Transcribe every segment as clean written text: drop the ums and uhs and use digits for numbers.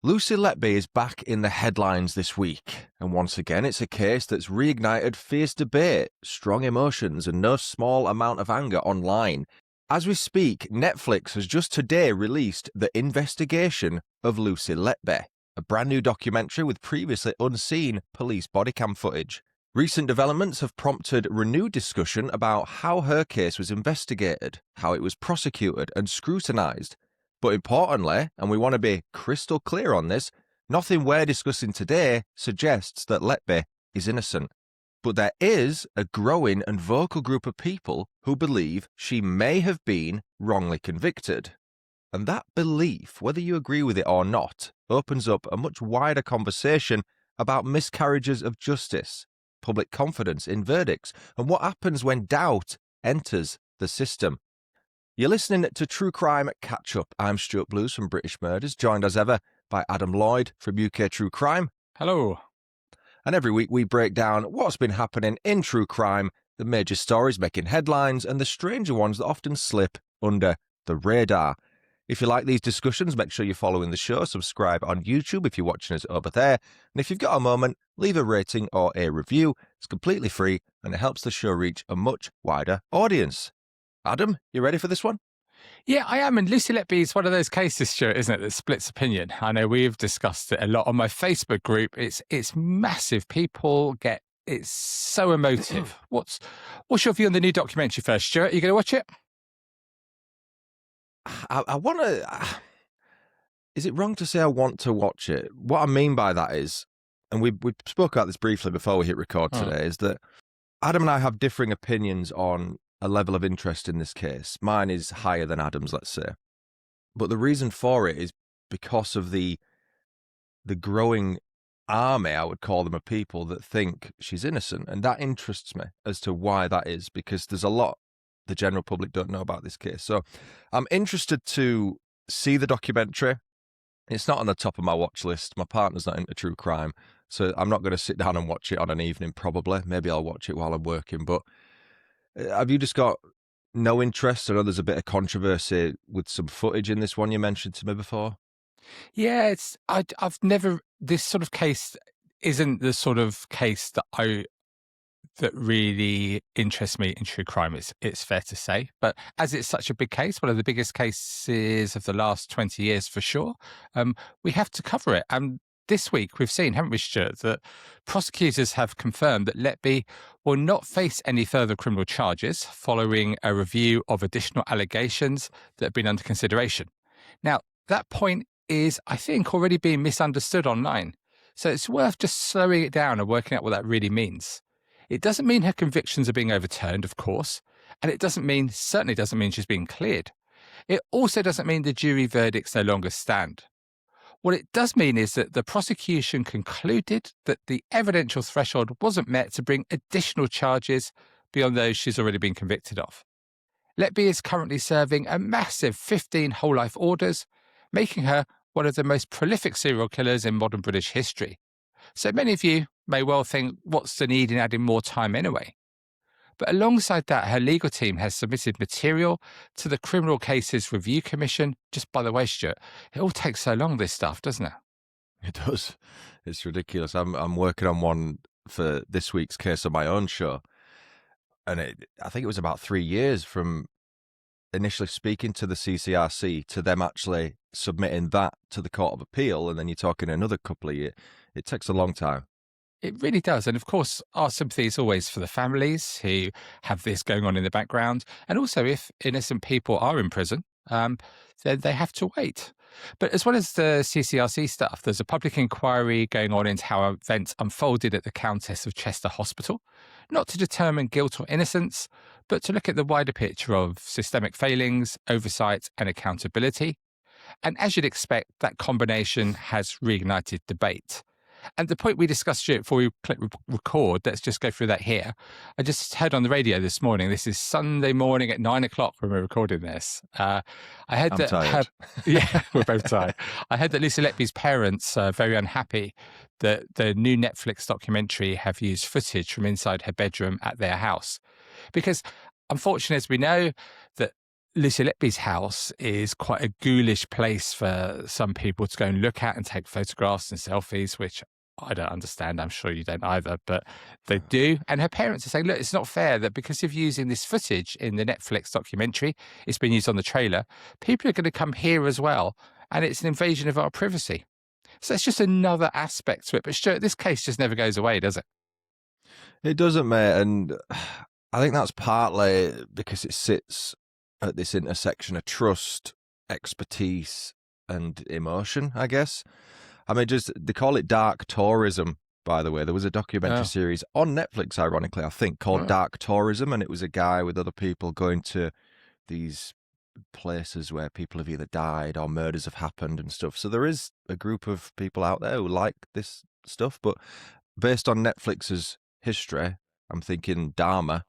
Lucy Letby is back in the headlines this week, and once again it's a case that's reignited fierce debate, strong emotions and no small amount of anger online. As we speak, Netflix has just today released The Investigation of Lucy Letby, a brand new documentary with previously unseen police body cam footage. Recent developments have prompted renewed discussion about how her case was investigated, how it was prosecuted and scrutinised. But importantly, and we want to be crystal clear on this, nothing we're discussing today suggests that Letby is innocent. But there is a growing and vocal group of people who believe she may have been wrongly convicted. And that belief, whether you agree with it or not, opens up a much wider conversation about miscarriages of justice, public confidence in verdicts, and what happens when doubt enters the system. You're listening to True Crime Catch Up. I'm Stuart Blues from British Murders, joined as ever by Adam Lloyd from UK True Crime. Hello. And every week we break down what's been happening in true crime, the major stories making headlines, and the stranger ones that often slip under the radar. If you like these discussions, make sure you're following the show. Subscribe on YouTube if you're watching us over there. And if you've got a moment, leave a rating or a review. It's completely free and it helps the show reach a much wider audience. Adam, you ready for this one? Yeah, I am. And Lucy Letby is one of those cases, Stuart, isn't it, that splits opinion. I know we've discussed it a lot on my Facebook group. It's massive. People get it's so emotive. What's your view on the new documentary first, Stuart? Are you going to watch it? I want to. Is it wrong to say I want to watch it? What I mean by that is, and we spoke about this briefly before we hit record today, is that Adam and I have differing opinions on a level of interest in this case. Mine is higher than Adam's, let's say. But the reason for it is because of the growing army, I would call them, of people that think she's innocent. And that interests me as to why that is, because there's a lot the general public don't know about this case. So I'm interested to see the documentary. It's not on the top of my watch list. My partner's not into true crime, so I'm not going to sit down and watch it on an evening, probably. Maybe I'll watch it while I'm working, but have you just got no interest? I know there's a bit of controversy with some footage in this one you mentioned to me before. Yeah, I've never, this sort of case isn't the sort of case that really interests me in true crime. It's fair to say, but as it's such a big case, one of the biggest cases of the last 20 years for sure, we have to cover it. And this week we've seen, haven't we, Stuart, that prosecutors have confirmed that Letby will not face any further criminal charges following a review of additional allegations that have been under consideration. Now, that point is, I think, already being misunderstood online. So it's worth just slowing it down and working out what that really means. It doesn't mean her convictions are being overturned, of course, and it certainly doesn't mean she's being cleared. It also doesn't mean the jury verdicts no longer stand. What it does mean is that the prosecution concluded that the evidential threshold wasn't met to bring additional charges beyond those she's already been convicted of. Letby is currently serving a massive 15 whole life orders, making her one of the most prolific serial killers in modern British history. So many of you may well think, what's the need in adding more time anyway? But alongside that, her legal team has submitted material to the Criminal Cases Review Commission. Just by the way, Stuart, it all takes so long, this stuff, doesn't it? It does. It's ridiculous. I'm working on one for this week's case on my own show. And I think it was about 3 years from initially speaking to the CCRC to them actually submitting that to the Court of Appeal. And then you're talking another couple of years. It takes a long time. It really does. And of course, our sympathy is always for the families who have this going on in the background. And also, if innocent people are in prison, then they have to wait. But as well as the CCRC stuff, there's a public inquiry going on into how events unfolded at the Countess of Chester Hospital, not to determine guilt or innocence, but to look at the wider picture of systemic failings, oversight and accountability. And as you'd expect, that combination has reignited debate. And the point we discussed, Stuart, before we click record, let's just go through that here. I just heard on the radio this morning, this is Sunday morning at 9 o'clock when we're recording this. I heard I'm that tired. yeah, we're both tired. I heard that Lucy Letby's parents are very unhappy that the new Netflix documentary have used footage from inside her bedroom at their house. Because unfortunately, as we know, that Lucy Letby's house is quite a ghoulish place for some people to go and look at and take photographs and selfies, which I don't understand. I'm sure you don't either, but they do. And her parents are saying, look, it's not fair that because of using this footage in the Netflix documentary, it's been used on the trailer, people are going to come here as well. And it's an invasion of our privacy. So it's just another aspect to it. But Stuart, this case just never goes away, does it? It doesn't, mate. And I think that's partly because it sits at this intersection of trust, expertise, and emotion, I guess. I mean, they call it dark tourism, by the way. There was a documentary series on Netflix, ironically, I think, called Dark Tourism, and it was a guy with other people going to these places where people have either died or murders have happened and stuff. So there is a group of people out there who like this stuff, but based on Netflix's history, I'm thinking Dharma,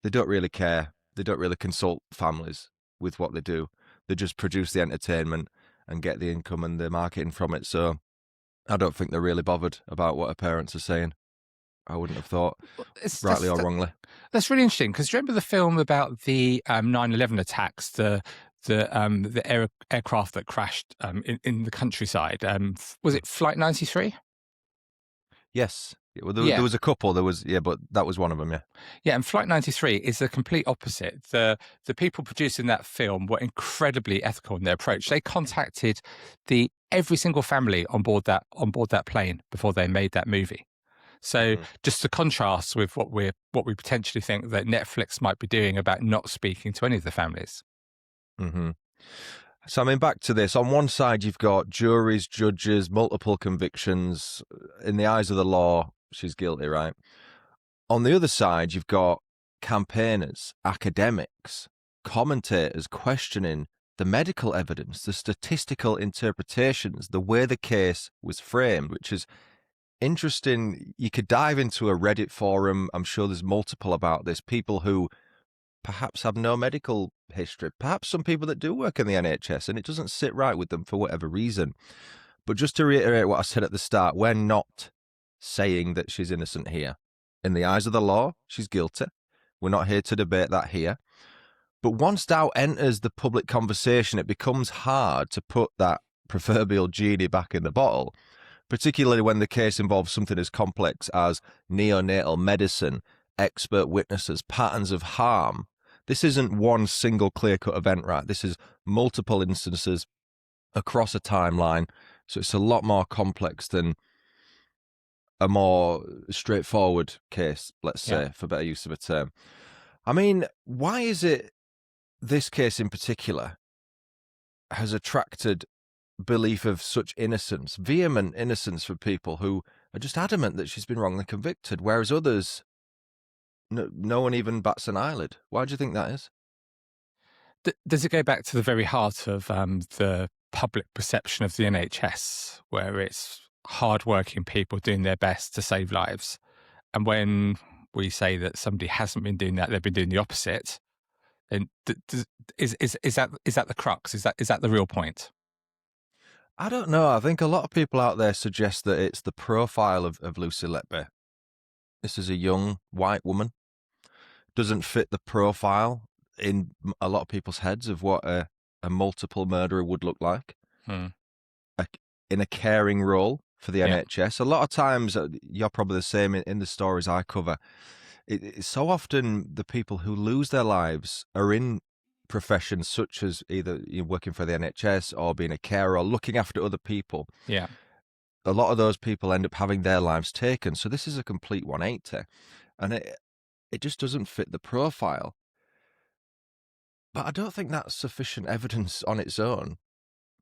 they don't really care. They don't really consult families with what they do. They just produce the entertainment and get the income and the marketing from it. So I don't think they're really bothered about what her parents are saying. I wouldn't have thought, rightly or wrongly. That's really interesting, because remember the film about the 9/11 attacks, the aircraft that crashed in the countryside? Was it Flight 93? Yes. Well, there was a couple. But that was one of them. Yeah. Yeah, and Flight 93 is the complete opposite. The people producing that film were incredibly ethical in their approach. They contacted every single family on board that plane before they made that movie. So just to contrast with what we potentially think that Netflix might be doing about not speaking to any of the families. Mm-hmm. So, I mean, back to this. On one side, you've got juries, judges, multiple convictions. In the eyes of the law, she's guilty, right? On the other side, you've got campaigners, academics, commentators questioning the medical evidence, the statistical interpretations, the way the case was framed, which is interesting. You could dive into a Reddit forum. I'm sure there's multiple about this. People who perhaps have no medical history, perhaps some people that do work in the NHS, and it doesn't sit right with them for whatever reason. But just to reiterate what I said at the start, we're not saying that she's innocent here. In the eyes of the law, she's guilty. We're not here to debate that here. But once doubt enters the public conversation, it becomes hard to put that proverbial genie back in the bottle, particularly when the case involves something as complex as neonatal medicine, expert witnesses, patterns of harm. This isn't one single clear-cut event, right? This is multiple instances across a timeline. So it's a lot more complex than a more straightforward case, let's say, for better use of a term. I mean, why is it this case in particular has attracted belief of such innocence, vehement innocence for people who are just adamant that she's been wrongly convicted, whereas others, no one even bats an eyelid? Why do you think that is? Does it go back to the very heart of the public perception of the NHS, where it's hardworking people doing their best to save lives? And when we say that somebody hasn't been doing that, they've been doing the opposite, then is that the crux? Is that the real point? I don't know. I think a lot of people out there suggest that it's the profile of Lucy Letby. This is a young white woman. Doesn't fit the profile in a lot of people's heads of what a multiple murderer would look like. In a caring role for the NHS. A lot of times, you're probably the same in the stories I cover. It's so often the people who lose their lives are in professions such as either working for the NHS or being a carer or looking after other people. Yeah. A lot of those people end up having their lives taken. So this is a complete 180. And it just doesn't fit the profile. But I don't think that's sufficient evidence on its own,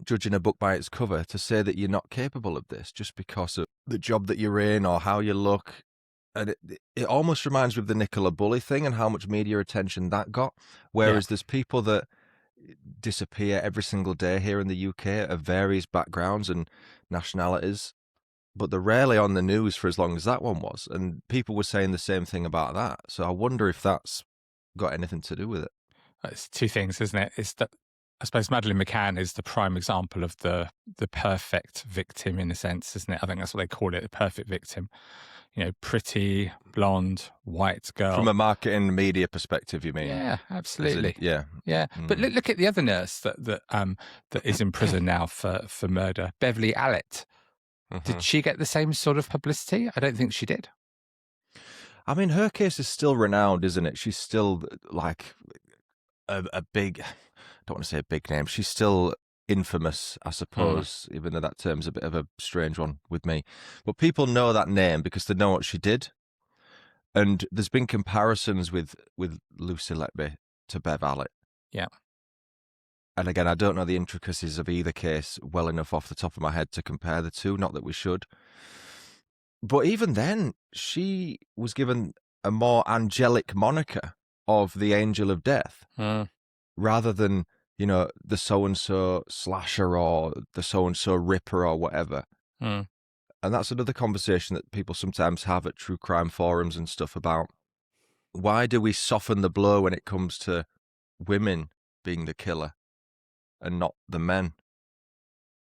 judging a book by its cover, to say that you're not capable of this just because of the job that you're in or how you look. And it almost reminds me of the Nicola Bulley thing and how much media attention that got. Whereas there's people that disappear every single day here in the UK of various backgrounds and nationalities, but they're rarely on the news for as long as that one was. And people were saying the same thing about that. So I wonder if that's got anything to do with it. It's two things, isn't it? It's that I suppose Madeleine McCann is the prime example of the perfect victim in a sense, isn't it? I think that's what they call it, the perfect victim. Pretty, blonde, white girl. From a marketing media perspective, you mean? Yeah, absolutely. Yeah. But look at the other nurse that is in prison now for murder, Beverly Allett. Did she get the same sort of publicity? I don't think she did. I mean, her case is still renowned, isn't it? She's still like a big, I don't want to say a big name. She's still infamous, I suppose, even though that term's a bit of a strange one with me. But people know that name because they know what she did. And there's been comparisons with Lucy Letby to Bev Allett. Yeah. And again, I don't know the intricacies of either case well enough off the top of my head to compare the two, not that we should. But even then, she was given a more angelic moniker of the Angel of Death, rather than, the so-and-so slasher or the so-and-so ripper or whatever. And that's another conversation that people sometimes have at true crime forums and stuff about why do we soften the blow when it comes to women being the killer and not the men?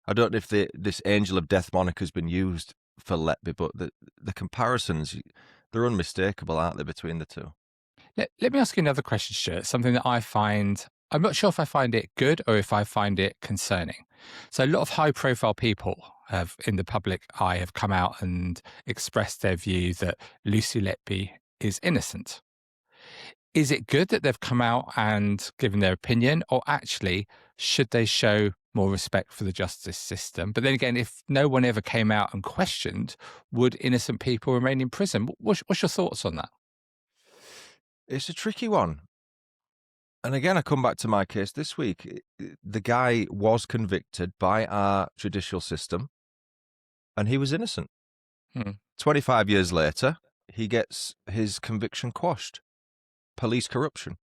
I don't know if this Angel of Death moniker has been used for Letby, but the comparisons, they're unmistakable, aren't they, between the two? Let me ask you another question, Stuart. Something that I'm not sure if I find it good or if I find it concerning. So a lot of high-profile people in the public eye have come out and expressed their view that Lucy Letby is innocent. Is it good that they've come out and given their opinion, or actually should they show more respect for the justice system? But then again, if no one ever came out and questioned, would innocent people remain in prison? What's your thoughts on that? It's a tricky one. And again, I come back to my case this week. The guy was convicted by our judicial system, and he was innocent. 25 years later, he gets his conviction quashed. Police corruption.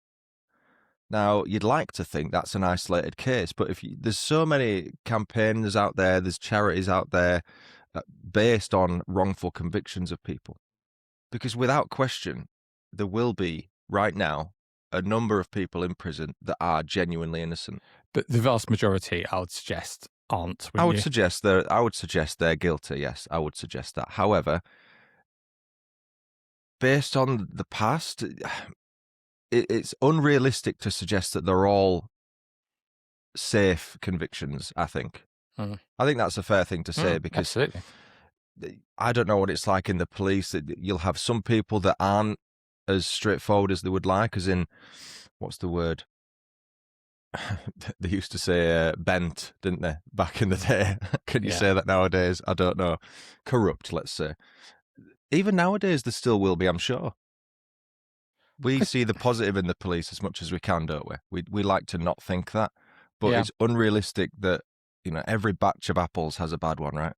Now, you'd like to think that's an isolated case, but there's so many campaigners out there, there's charities out there based on wrongful convictions of people. Because without question, there will be, right now, a number of people in prison that are genuinely innocent. But the vast majority, I would suggest, aren't. I would suggest they're guilty, yes, I would suggest that. However, based on the past, it's unrealistic to suggest that they're all safe convictions, I think. I think that's a fair thing to say, because absolutely. I don't know what it's like in the police. You'll have some people that aren't as straightforward as they would like, as in, what's the word? They used to say bent, didn't they, back in the day? Can you say that nowadays? I don't know. Corrupt, let's say. Even nowadays, there still will be, I'm sure. We see the positive in the police as much as we can, don't we? We like to not think that, but it's unrealistic that, every batch of apples has a bad one, right?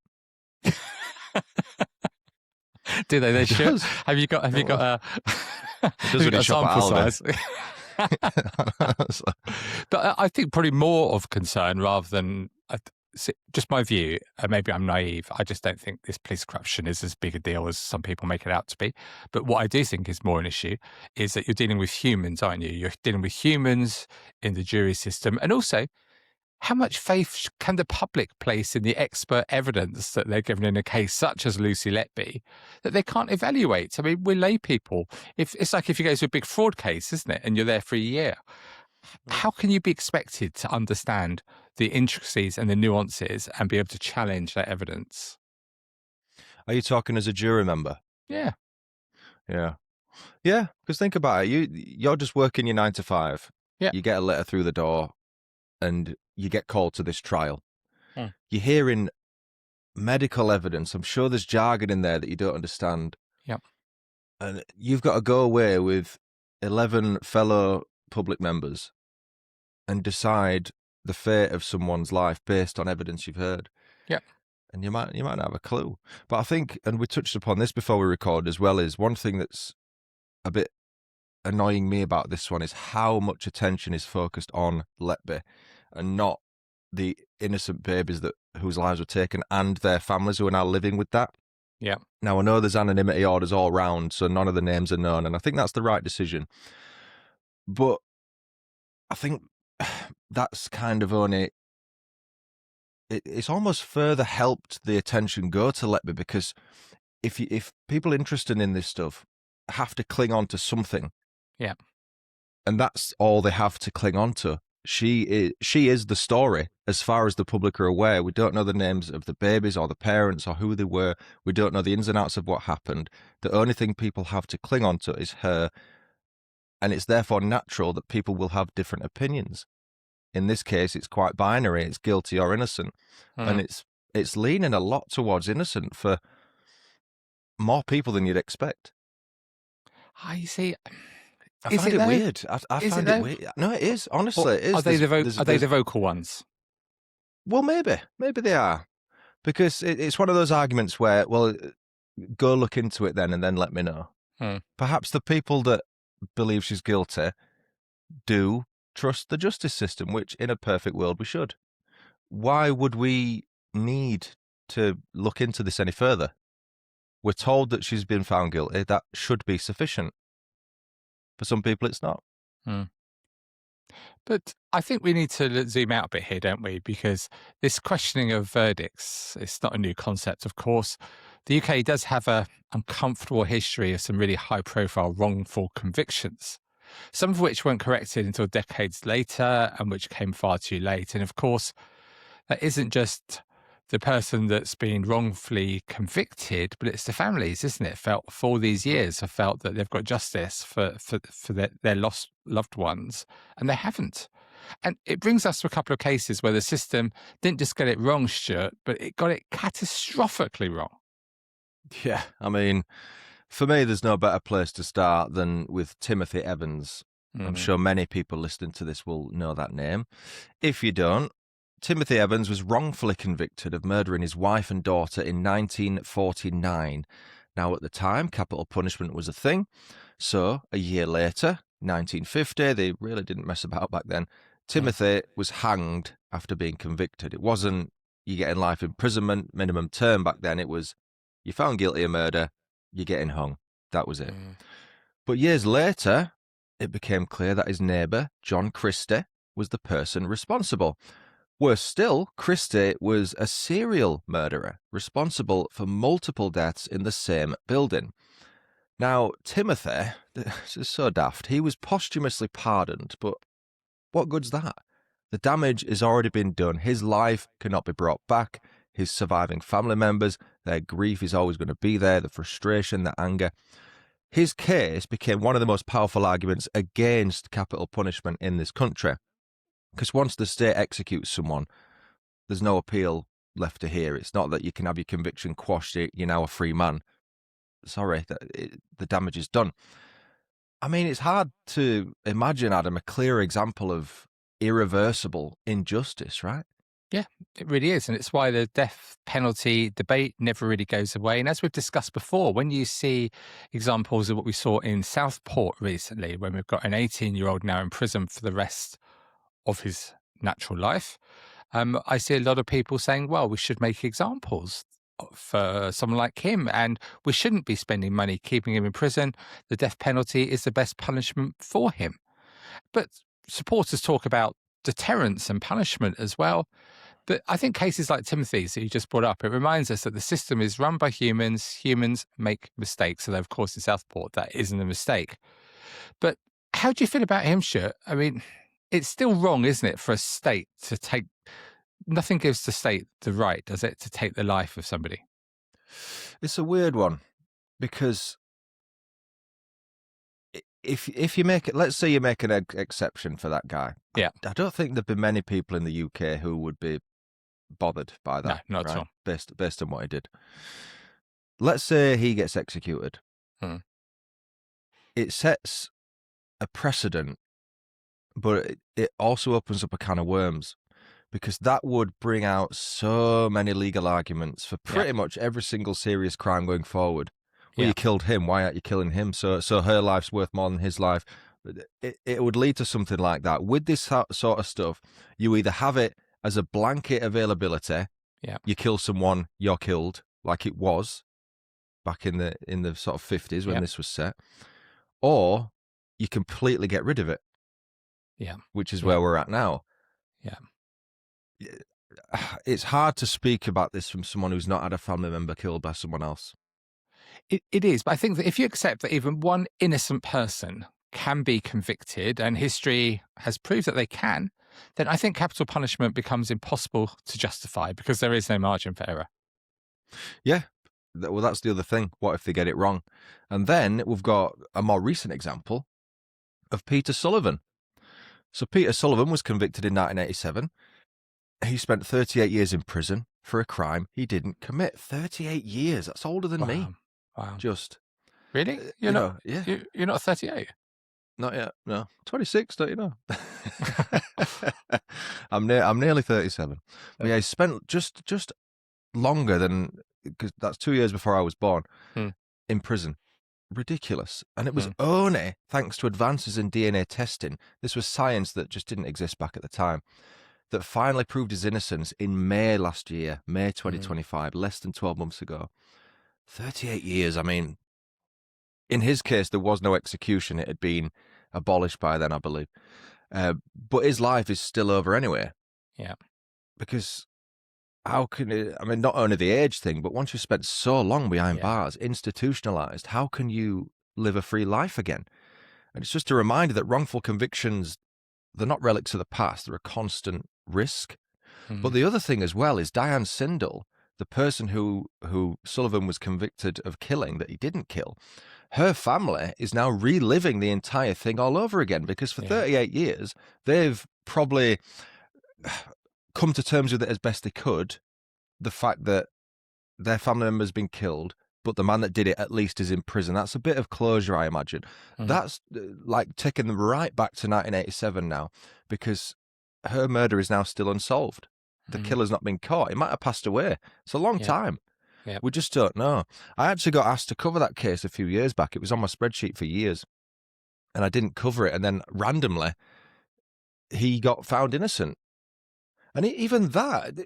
Do they? They should. Have you got a sample size? But I think probably more of concern rather than just my view. Maybe I'm naive. I just don't think this police corruption is as big a deal as some people make it out to be. But what I do think is more an issue is that you're dealing with humans, aren't you? You're dealing with humans in the jury system, and also, how much faith can the public place in the expert evidence that they're given in a case such as Lucy Letby that they can't evaluate? I mean, we're lay people. It's like if you go to a big fraud case, isn't it? And you're there for a year. How can you be expected to understand the intricacies and the nuances and be able to challenge that evidence? Are you talking as a jury member? Yeah. Yeah. Yeah, because think about it. You're just working your 9 to 5. Yeah. You get a letter through the door and you get called to this trial. You're hearing medical evidence. I'm sure there's jargon in there that you don't understand. Yeah. And you've got to go away with 11 fellow public members and decide the fate of someone's life based on evidence you've heard. Yeah. And you might not have a clue. But I think, and we touched upon this before we record as well, is one thing that's a bit annoying me about this one is how much attention is focused on Letby and not the innocent babies whose lives were taken and their families who are now living with that. Yeah. Now, I know there's anonymity orders all round, so none of the names are known, and I think that's the right decision. But I think that's kind of only it's almost further helped the attention go to Letby, because if people interested in this stuff have to cling on to something, Yeah. and that's all they have to cling on to. She is the story as far as the public are aware. We don't know the names of the babies or the parents or who they were. We don't know the ins and outs of what happened. The only thing people have to cling on to is her, and it's therefore natural that people will have different opinions. In this case, it's quite binary. It's guilty or innocent, and it's leaning a lot towards innocent for more people than you'd expect. You see, I is find it it though? weird. I Is it find it though? weird. No, it is. Or Honestly, it is. are they the vocal ones? Well, maybe they are, because it's one of those arguments where, well, go look into it then, and then let me know. Perhaps the people that believe she's guilty do trust the justice system, which in a perfect world we should. Why would we need to look into this any further? We're told that she's been found guilty. That should be sufficient. For some people, it's not. But I think we need to zoom out a bit here, don't we? Because this questioning of verdicts, it's not a new concept, of course. The UK does have a uncomfortable history of some really high-profile wrongful convictions, some of which weren't corrected until decades later and which came far too late. And of course, that isn't just the person that's been wrongfully convicted, but it's the families, isn't it? Felt for all these years have felt that they've got justice for their lost loved ones, and they haven't. And it brings us to a couple of cases where the system didn't just get it wrong, Stuart, but it got it catastrophically wrong. Yeah, I mean, for me, there's no better place to start than with Timothy Evans. I'm sure many people listening to this will know that name. If you don't, Timothy Evans was wrongfully convicted of murdering his wife and daughter in 1949. Now, at the time, capital punishment was a thing. So, a year later, 1950, they really didn't mess about back then, Timothy was hanged after being convicted. It wasn't you getting life imprisonment, minimum term back then. It was you found guilty of murder, you're getting hung. That was it. But years later, it became clear that his neighbour, John Christie, was the person responsible. Worse still, Christie was a serial murderer responsible for multiple deaths in the same building. Now, Timothy, this is so daft, he was posthumously pardoned, but what good's that? The damage has already been done. His life cannot be brought back. His surviving family members, their grief is always going to be there, the frustration, the anger. His case became one of the most powerful arguments against capital punishment in this country. Because once the state executes someone, there's no appeal left to hear. It's not that you can have your conviction quashed, you're now a free man. Sorry, the damage is done. I mean, it's hard to imagine, Adam, a clear example of irreversible injustice, right? Yeah, it really is. And it's why the death penalty debate never really goes away. And as we've discussed before, when you see examples of what we saw in Southport recently, when we've got an 18-year-old now in prison for the rest of his natural life, I see a lot of people saying, well, we should make examples for someone like him, and we shouldn't be spending money keeping him in prison. The death penalty is the best punishment for him. But supporters talk about deterrence and punishment as well. But I think cases like Timothy's that you just brought up, it reminds us that the system is run by humans. Humans make mistakes. Although, of course, in Southport, that isn't a mistake. But how do you feel about him, Stuart? I mean, it's still wrong, isn't it, for a state to take... Nothing gives the state the right, does it, to take the life of somebody? It's a weird one, because if you make it, let's say you make an exception for that guy. Yeah. I don't think there've been many people in the UK who would be bothered by that. No, not right? at all. Based on what he did. Let's say he gets executed. It sets a precedent, but it also opens up a can of worms, because that would bring out so many legal arguments for pretty much every single serious crime going forward. Well, you killed him. Why aren't you killing him? So her life's worth more than his life. It would lead to something like that. With this sort of stuff, you either have it as a blanket availability. Yeah. You kill someone, you're killed, like it was back in the sort of 50s when this was set, or you completely get rid of it. Yeah. which is Yeah. where we're at now. Yeah. It's hard to speak about this from someone who's not had a family member killed by someone else. It is. But I think that if you accept that even one innocent person can be convicted, and history has proved that they can, then I think capital punishment becomes impossible to justify because there is no margin for error. Yeah. Well, that's the other thing. What if they get it wrong? And then we've got a more recent example of Peter Sullivan. So Peter Sullivan was convicted in 1987. He spent 38 years in prison for a crime he didn't commit. 38 years. That's older than me. Wow. Just, Really? You're not? Yeah. You're not 38. Not yet. No. 26, don't you know? I'm nearly 37. But yeah, he spent just longer than, because that's 2 years before I was born, in prison. Ridiculous. And it was only thanks to advances in DNA testing, this was science that just didn't exist back at the time, that finally proved his innocence in May last year, May 2025, less than 12 months ago. 38 years. I mean, in his case, there was no execution. It had been abolished by then, I believe. But his life is still over anyway. Yeah. Because how can it, I mean, not only the age thing, but once you've spent so long behind bars, institutionalized, how can you live a free life again? And it's just a reminder that wrongful convictions, they're not relics of the past. They're a constant risk. But the other thing as well is Diane Sindel, the person who Sullivan was convicted of killing that he didn't kill, her family is now reliving the entire thing all over again because for 38 years, they've probably come to terms with it as best they could, the fact that their family member's been killed, but the man that did it at least is in prison. That's a bit of closure, I imagine. That's like taking them right back to 1987 now, because her murder is now still unsolved. The killer's not been caught. He might have passed away. It's a long time. Yeah. We just don't know. I actually got asked to cover that case a few years back. It was on my spreadsheet for years, and I didn't cover it. And then randomly, he got found innocent. And even that,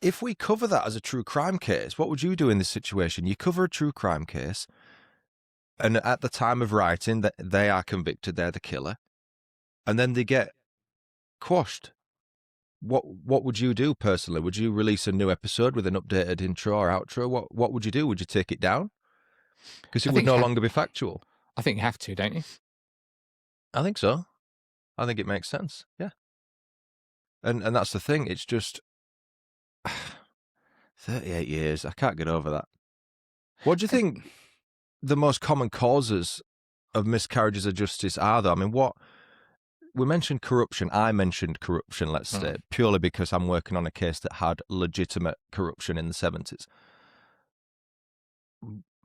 if we cover that as a true crime case, what would you do in this situation? You cover a true crime case, and at the time of writing, that they are convicted, they're the killer, and then they get quashed. What would you do personally? Would you release a new episode with an updated intro or outro? What would you do? Would you take it down? Because it would no longer be factual. I think you have to, don't you? I think so. I think it makes sense. Yeah. And that's the thing. It's just 38 years. I can't get over that. What do you think the most common causes of miscarriages of justice are, though? I mean, we mentioned corruption. I mentioned corruption, let's say, purely because I'm working on a case that had legitimate corruption in the 70s.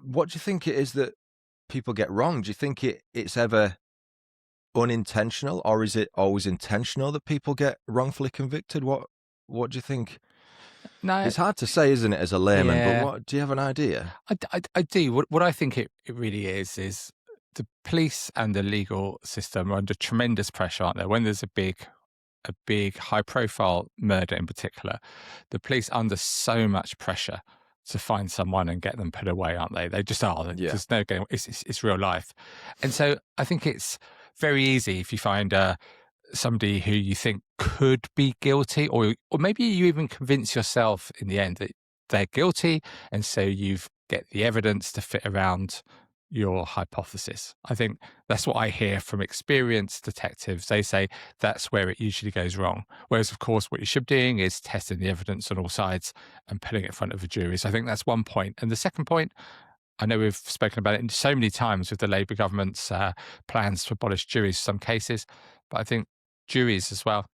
What do you think it is that people get wrong? Do you think it's ever unintentional, or is it always intentional that people get wrongfully convicted? What do you think? No, it's hard to say, isn't it, as a layman? But do you have an idea? I do. What I think it really is the police and the legal system are under tremendous pressure, aren't they? When there's a big high-profile murder in particular, the police are under so much pressure to find someone and get them put away, aren't they? They just are. Yeah. There's no getting. It's real life, and so I think it's very easy if you find somebody who you think could be guilty, or maybe you even convince yourself in the end that they're guilty, and so you get the evidence to fit around your hypothesis. I think that's what I hear from experienced detectives. They say that's where it usually goes wrong. Whereas, of course, what you should be doing is testing the evidence on all sides and putting it in front of a jury. So I think that's one point. And the second point, I know we've spoken about it so many times with the Labour government's plans to abolish juries in some cases, but I think juries as well,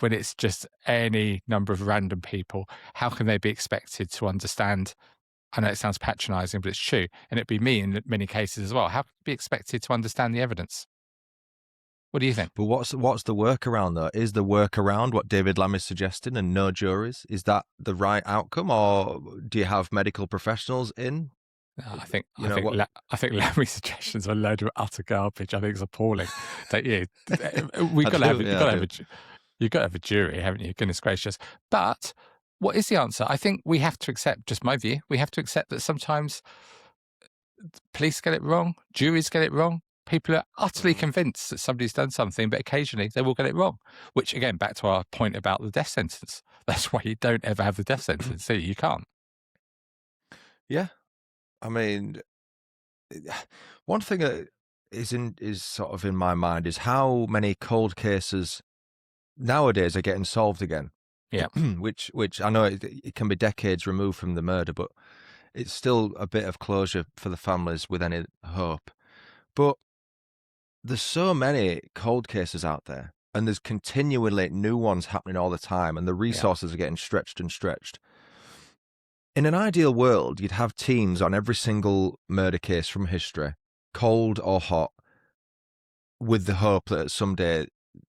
when it's just any number of random people, how can they be expected to understand? I know it sounds patronising, but it's true. And it'd be me in many cases as well. How can they be expected to understand the evidence? What do you think? But what's the workaround, though? Is the workaround what David Lamb is suggesting, and no juries? Is that the right outcome, or do you have medical professionals in? I think Lammy's suggestions are a load of utter garbage. I think it's appalling. That you've got to have a jury, haven't you? Goodness gracious! But what is the answer? I think we have to accept, just my view, we have to accept that sometimes police get it wrong, juries get it wrong. People are utterly convinced that somebody's done something, but occasionally they will get it wrong. Which, again, back to our point about the death sentence. That's why you don't ever have the death sentence. See, you can't. Yeah. I mean, one thing that is sort of in my mind is how many cold cases nowadays are getting solved again. Yeah. which I know it can be decades removed from the murder, but it's still a bit of closure for the families with any hope. But there's so many cold cases out there, and there's continually new ones happening all the time, and the resources are getting stretched and stretched. In an ideal world, you'd have teams on every single murder case from history, cold or hot, with the hope that someday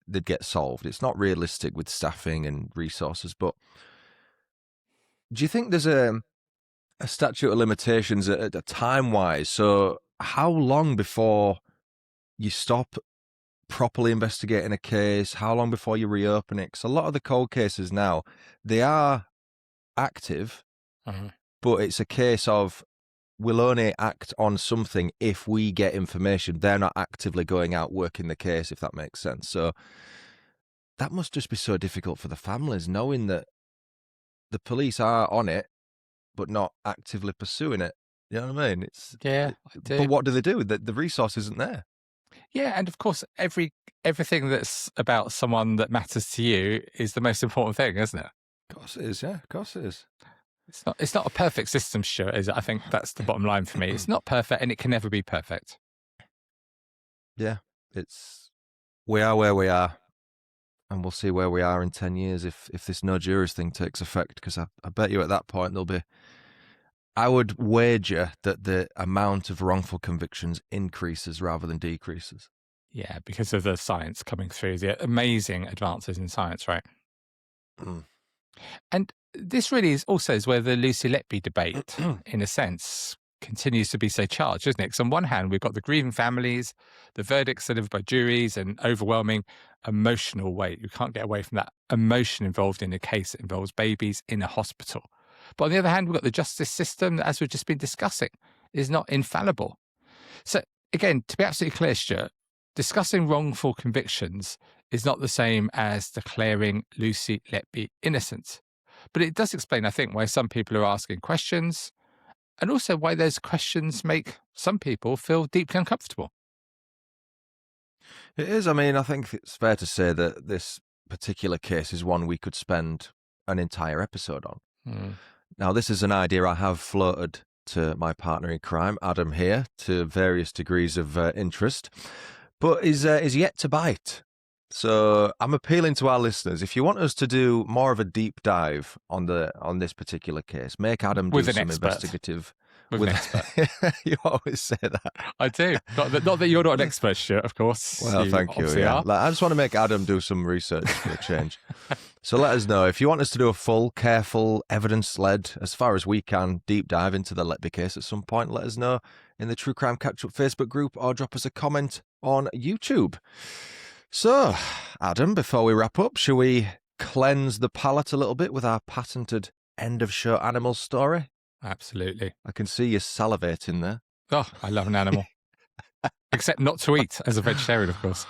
they'd get solved. It's not realistic with staffing and resources, but do you think there's a statute of limitations at time-wise? So how long before you stop properly investigating a case? How long before you reopen it? Because a lot of the cold cases now, they are active, but it's a case of we'll only act on something if we get information. They're not actively going out working the case, if that makes sense. So that must just be so difficult for the families, knowing that the police are on it, but not actively pursuing it. You know what I mean? I do. But what do they do? The resource isn't there. Yeah, and of course, everything that's about someone that matters to you is the most important thing, isn't it? Of course it is, yeah. Of course it is. It's not a perfect system, Stuart, is it? I think that's the bottom line for me. It's not perfect, and it can never be perfect. Yeah, we are where we are, and we'll see where we are in 10 years if this no jurors thing takes effect, because I bet you at that point there'll be... I would wager that the amount of wrongful convictions increases rather than decreases. Yeah, because of the science coming through, the amazing advances in science, right? And this really is where the Lucy Letby debate, in a sense, continues to be so charged, isn't it? Because on one hand, we've got the grieving families, the verdicts delivered by juries, and overwhelming emotional weight. You can't get away from that emotion involved in a case that involves babies in a hospital. But on the other hand, we've got the justice system that, as we've just been discussing, is not infallible. So again, to be absolutely clear, Stuart, discussing wrongful convictions is not the same as declaring Lucy Letby innocent. But it does explain, I think, why some people are asking questions, and also why those questions make some people feel deeply uncomfortable. It is. I mean, I think it's fair to say that this particular case is one we could spend an entire episode on. Now, this is an idea I have floated to my partner in crime, Adam, here, to various degrees of interest, but is yet to bite. So I'm appealing to our listeners. If you want us to do more of a deep dive on this particular case, make Adam do some investigative. With an expert. You always say that. I do. Not that you're not an expert, Stuart, of course. Well, thank you. Yeah. I just want to make Adam do some research for a change. So let us know if you want us to do a full, careful, evidence-led, as far as we can, deep dive into the Letby case at some point. Let us know in the True Crime Catch-Up Facebook group, or drop us a comment on YouTube. So, Adam, before we wrap up, shall we cleanse the palate a little bit with our patented end-of-show animal story? Absolutely. I can see you salivating there. Oh, I love an animal. Except not to eat, as a vegetarian, of course.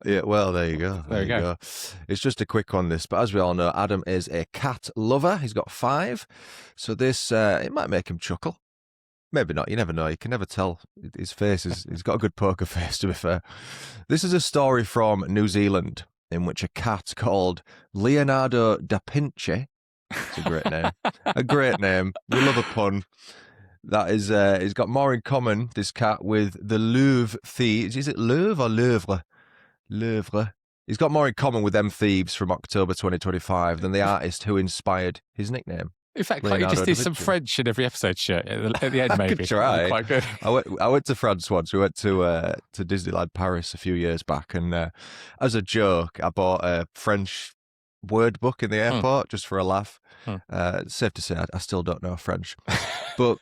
Yeah, well, there you go. There you go. It's just a quick one, this, but as we all know, Adam is a cat lover. He's got 5. So this, it might make him chuckle. Maybe not. You never know. You can never tell. His face he's got a good poker face, to be fair. This is a story from New Zealand in which a cat called Leonardo da Vinci, it's a great name, a great name. We love a pun. That is, he's got more in common, this cat, with the Louvre thieves. Is it Louvre or Louvre? Louvre. He's got more in common with them thieves from October 2025 than the artist who inspired his nickname. In fact, can't you just do some French in every episode, Stuart, at the end, maybe? I could try. Quite good. I went to France once. We went to Disneyland Paris a few years back, and as a joke, I bought a French word book in the airport just for a laugh. It's safe to say I still don't know French. But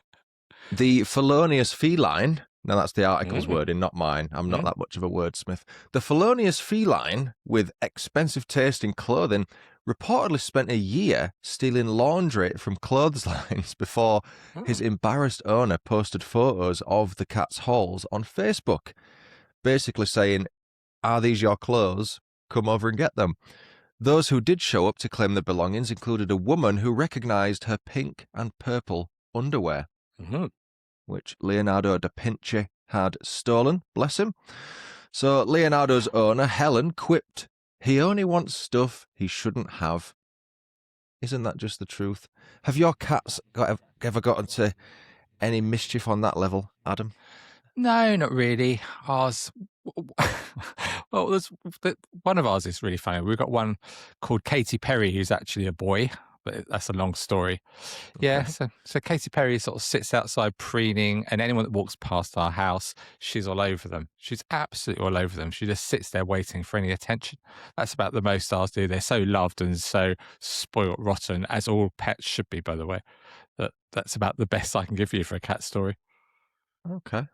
the felonious feline, now that's the article's wording, not mine. I'm not that much of a wordsmith. The felonious feline, with expensive taste in clothing, reportedly spent a year stealing laundry from clotheslines before his embarrassed owner posted photos of the cat's hauls on Facebook. basically saying, "Are these your clothes? Come over and get them." Those who did show up to claim their belongings included a woman who recognised her pink and purple underwear, which Leonardo da Vinci had stolen, bless him. So Leonardo's owner, Helen, quipped, "He only wants stuff he shouldn't have." Isn't that just the truth? Have your cats ever got into any mischief on that level, Adam? No, not really. Ours, well, one of ours is really funny. We've got one called Katy Perry, who's actually a boy, but that's a long story. Yeah, so Katy Perry sort of sits outside preening, and anyone that walks past our house, she's all over them. She's absolutely all over them. She just sits there waiting for any attention. That's about the most ours do. They're so loved and so spoilt rotten, as all pets should be, by the way. That's about the best I can give you for a cat story. Okay.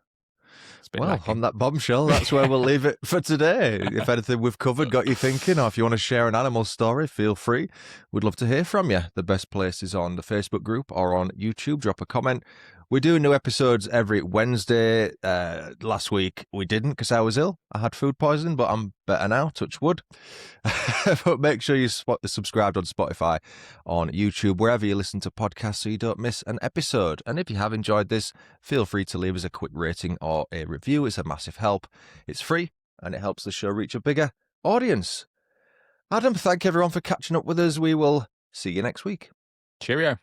Well, lacking. On that bombshell, that's where we'll leave it for today. If anything we've covered got you thinking, or if you want to share an animal story, feel free. We'd love to hear from you. The best place is on the Facebook group or on YouTube. Drop a comment. We do new episodes every Wednesday. Last week we didn't because I was ill. I had food poisoning, but I'm better now, touch wood. But make sure you subscribed on Spotify, on YouTube, wherever you listen to podcasts so you don't miss an episode. And if you have enjoyed this, feel free to leave us a quick rating or a review. It's a massive help. It's free and it helps the show reach a bigger audience. Adam, thank everyone for catching up with us. We will see you next week. Cheerio.